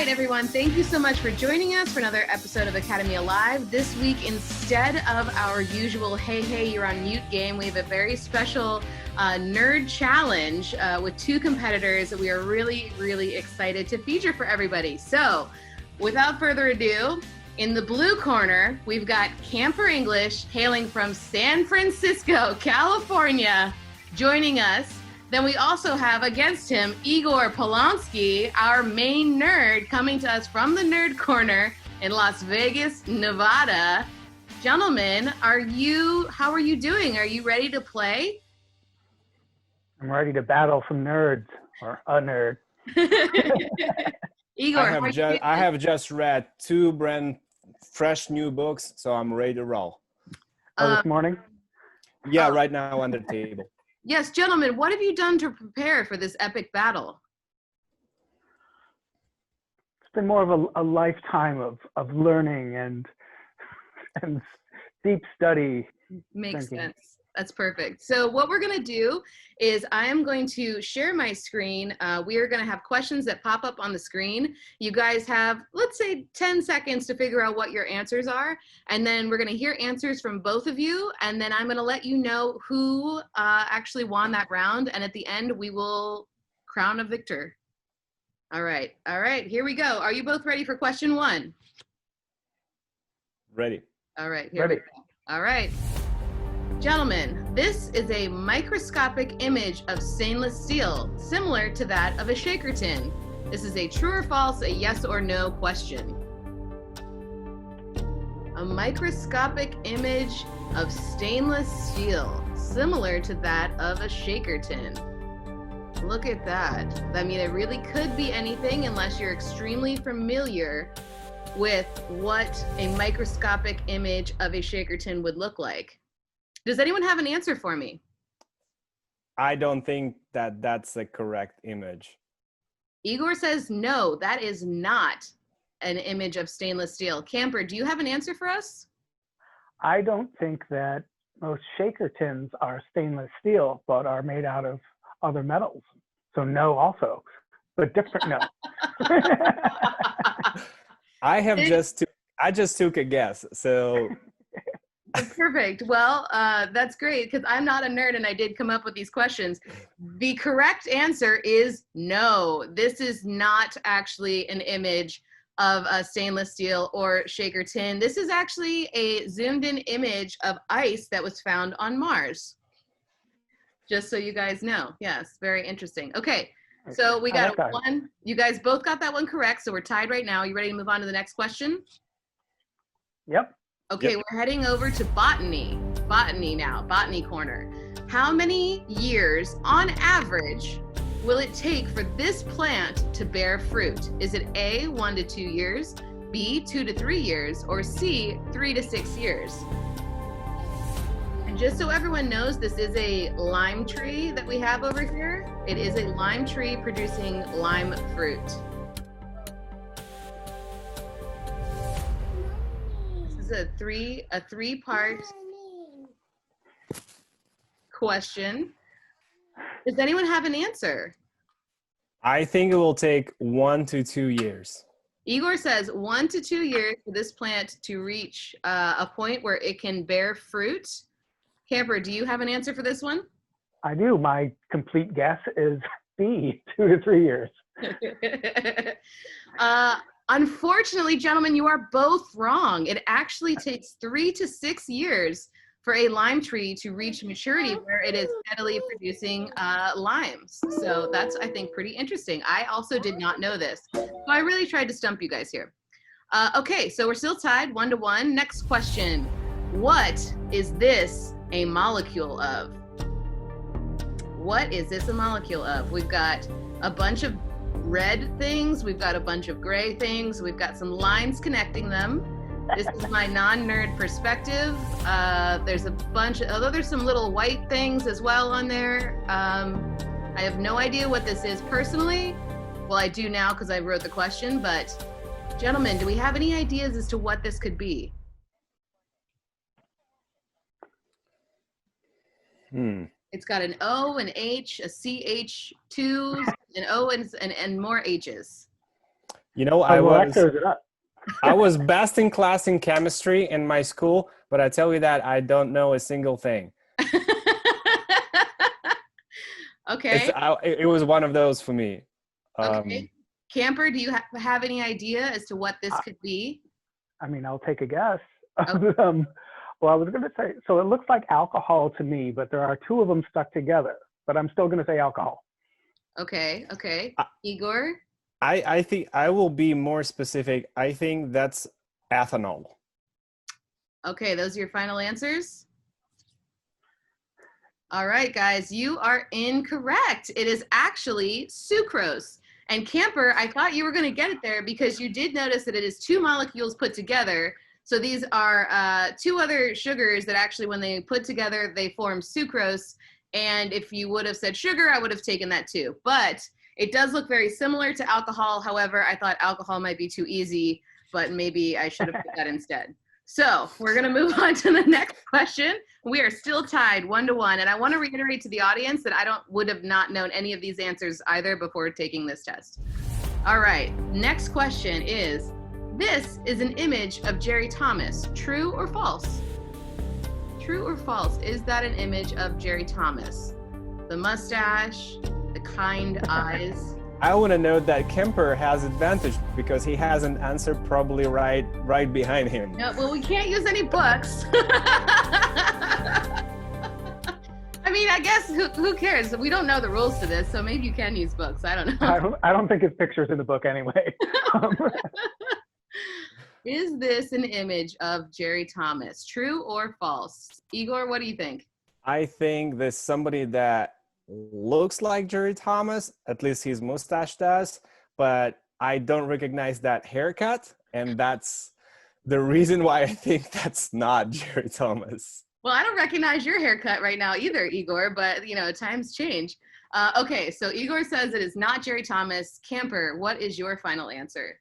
right, everyone. Thank you so much for joining us for another episode of Academy Alive. This week, instead of our usual hey, you're on mute game, we have a very special nerd challenge with two competitors that we are really, really excited to feature for everybody. So, without further ado, in the blue corner, we've got Camper English, hailing from San Francisco, California, joining us. Then we also have against him Egor Polonskiy, our main nerd, coming to us from the nerd corner in Las Vegas, Nevada. Gentlemen, how are you doing? Are you ready to play? I'm ready to battle some nerds, or a nerd. Egor, I have just read two brand fresh new books, so I'm ready to roll. This morning? Yeah, right now on the table. Yes, gentlemen, what have you done to prepare for this epic battle? It's been more of a lifetime of learning and deep study. Makes thinking. sense. That's perfect. So what we're going to do is I am going to share my screen. We are going to have questions that pop up on the screen. You guys have, let's say, 10 seconds to figure out what your answers are. And then we're going to hear answers from both of you. And then I'm going to let you know who actually won that round. And at the end, we will crown a victor. All right. All right. Here we go. Are you both ready for question one? Ready. All right. Here we go. All right. Gentlemen, this is a microscopic image of stainless steel, similar to that of a shaker tin. This is a true or false, a yes or no question. A microscopic image of stainless steel, similar to that of a shaker tin. Look at that. I mean, it really could be anything unless you're extremely familiar with what a microscopic image of a shaker tin would look like. Does anyone have an answer for me? I don't think that that's the correct image. Egor says no, that is not an image of stainless steel. Camper, do you have an answer for us? I don't think that most shaker tins are stainless steel, but are made out of other metals. So no also, but different no. I just took a guess, so... Perfect. Well, that's great because I'm not a nerd and I did come up with these questions. The correct answer is no. This is not actually an image of a stainless steel or shaker tin. This is actually a zoomed in image of ice that was found on Mars. Just so you guys know. Yes, very interesting. Okay, so we got one. You guys both got that one correct, so we're tied right now. Are you ready to move on to the next question? Yep. Okay, We're heading over to botany. Botany now, botany corner. How many years, on average, will it take for this plant to bear fruit? Is it A, 1 to 2 years, B, 2 to 3 years, or C, 3 to 6 years? And just so everyone knows, this is a lime tree that we have over here. It is a lime tree producing lime fruit. A three-part question. Does anyone have an answer? I think it will take 1 to 2 years. Egor says 1 to 2 years for this plant to reach a point where it can bear fruit. Camper, do you have an answer for this one? I do. My complete guess is B, 2 to 3 years. Unfortunately, gentlemen, you are both wrong. It actually takes 3 to 6 years for a lime tree to reach maturity where it is steadily producing limes. So that's, I think, pretty interesting. I also did not know this. So I really tried to stump you guys here. Okay, so we're still tied 1-1. Next question. What is this a molecule of? What is this a molecule of? We've got a bunch of red things, we've got a bunch of gray things, we've got some lines connecting them. This is my non-nerd perspective. There's a bunch, although there's some little white things as well on there. I have no idea what this is personally. Well, I do now because I wrote the question, but gentlemen, do we have any ideas as to what this could be? It's got an O, an H, a CH2, an O, and more H's. You know, Lectures it up. I was best in class in chemistry in my school, but I tell you that I don't know a single thing. Okay. It was one of those for me. Okay. Camper, do you have any idea as to what this could be? I mean, I'll take a guess. Okay. Well, I was going to say, so it looks like alcohol to me, but there are two of them stuck together. But I'm still going to say alcohol. Okay. Igor? I think I will be more specific. I think that's ethanol. Okay, those are your final answers? All right, guys, you are incorrect. It is actually sucrose. And Camper, I thought you were going to get it there because you did notice that it is two molecules put together. So these are two other sugars that actually, when they put together, they form sucrose. And if you would have said sugar, I would have taken that too. But it does look very similar to alcohol. However, I thought alcohol might be too easy, but maybe I should have put that instead. So we're going to move on to the next question. We are still tied 1-1. And I want to reiterate to the audience that I would have not known any of these answers either before taking this test. All right. Next question is, this is an image of Jerry Thomas. True or false? True or false? Is that an image of Jerry Thomas? The mustache, the kind eyes. I want to note that Kemper has advantage because he has an answer probably right behind him. No, well, we can't use any books. I mean, I guess who cares? We don't know the rules to this, so maybe you can use books. I don't know. I don't think his picture's in the book anyway. Is this an image of Jerry Thomas? True or false? Igor, what do you think? I think there's somebody that looks like Jerry Thomas, at least his mustache does, but I don't recognize that haircut, and that's the reason why I think that's not Jerry Thomas. Well, I don't recognize your haircut right now either, Igor, but times change. Okay, so Igor says it is not Jerry Thomas. Camper, what is your final answer?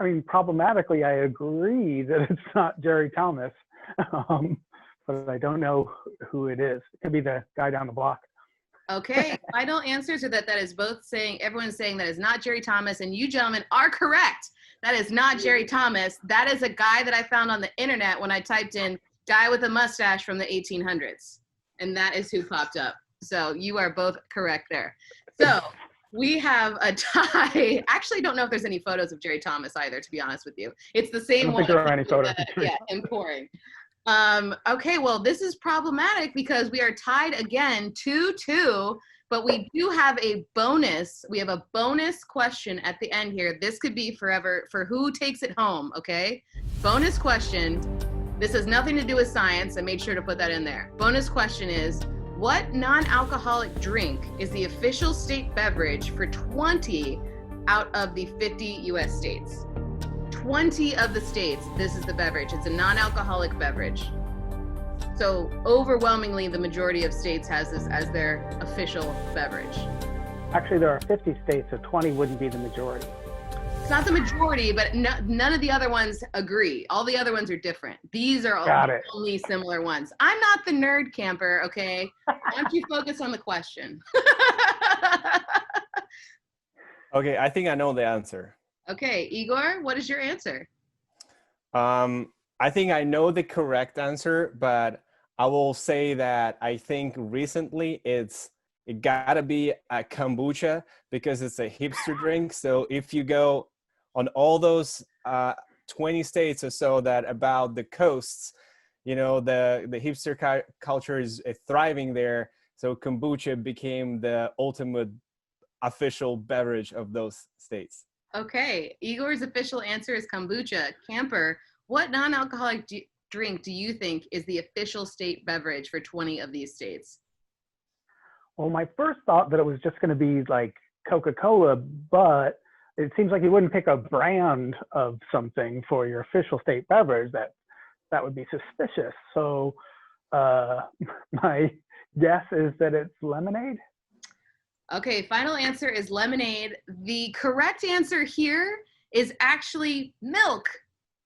I mean, problematically, I agree that it's not Jerry Thomas, but I don't know who it is. It could be the guy down the block. Okay, final answers are that is both saying, everyone's saying that is not Jerry Thomas, and you gentlemen are correct. That is not Jerry Thomas. That is a guy that I found on the internet when I typed in guy with a mustache from the 1800s. And that is who popped up. So you are both correct there. So we have a tie. Actually, don't know if there's any photos of Jerry Thomas either, to be honest with you. It's the same one. I don't think there are any photos. Yeah, and pouring. Okay, well, this is problematic because we are tied again 2-2, but we do have a bonus. We have a bonus question at the end here. This could be forever for who takes it home, okay? Bonus question. This has nothing to do with science. I made sure to put that in there. Bonus question is, what non-alcoholic drink is the official state beverage for 20 out of the 50 US states? 20 of the states, this is the beverage. It's a non-alcoholic beverage. So overwhelmingly, the majority of states has this as their official beverage. Actually, there are 50 states, so 20 wouldn't be the majority. It's not the majority, but none of the other ones agree. All the other ones are different. These are only similar ones. I'm not the nerd camper, okay? Why don't you focus on the question? Okay, I think I know the answer. Okay, Igor, what is your answer? I think I know the correct answer, but I will say that I think recently it gotta be a kombucha because it's a hipster drink. So if you go on all those 20 states or so that about the coasts, the hipster culture is thriving there. So kombucha became the ultimate official beverage of those states. Okay, Igor's official answer is kombucha. Camper, what non-alcoholic drink do you think is the official state beverage for 20 of these states? Well, my first thought that it was just going to be like Coca-Cola, but it seems like you wouldn't pick a brand of something for your official state beverage. That would be suspicious. So my guess is that it's lemonade. Okay, final answer is lemonade. The correct answer here is actually milk.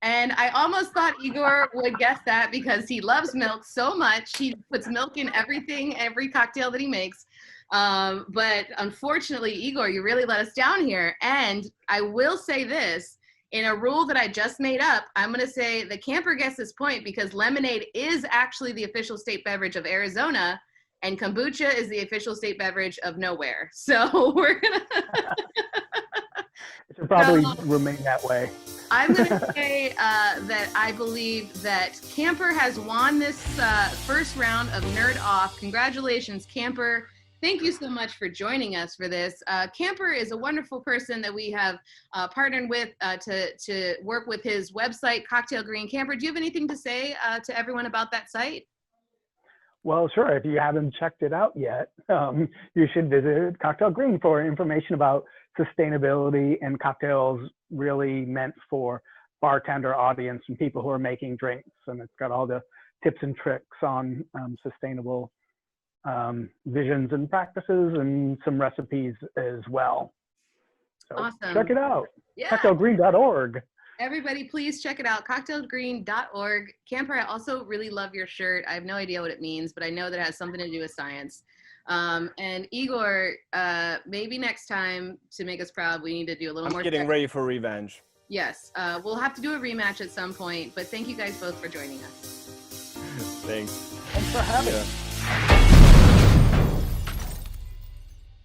And I almost thought Igor would guess that because he loves milk so much. He puts milk in everything, every cocktail that he makes. But unfortunately, Igor, you really let us down here. And I will say this, in a rule that I just made up, I'm going to say the camper gets this point because lemonade is actually the official state beverage of Arizona, and kombucha is the official state beverage of nowhere. So we're going to... It should probably remain that way. I'm going to say that I believe that Camper has won this first round of Nerd Off. Congratulations, Camper. Thank you so much for joining us for this. Camper is a wonderful person that we have partnered with to work with his website, Cocktail Green. Camper, do you have anything to say to everyone about that site? Well, sure. If you haven't checked it out yet, you should visit Cocktail Green for information about sustainability and cocktails really meant for bartender audience and people who are making drinks. And it's got all the tips and tricks on sustainable visions and practices and some recipes as well. So awesome. Check it out. Yeah. Cocktailgreen.org. Everybody, please check it out, cocktailgreen.org. Camper, I also really love your shirt. I have no idea what it means, but I know that it has something to do with science. And Igor, maybe next time, to make us proud, we need to do a little more. I'm getting ready for revenge. Yes, we'll have to do a rematch at some point, but thank you guys both for joining us. Thanks. Thanks for having us.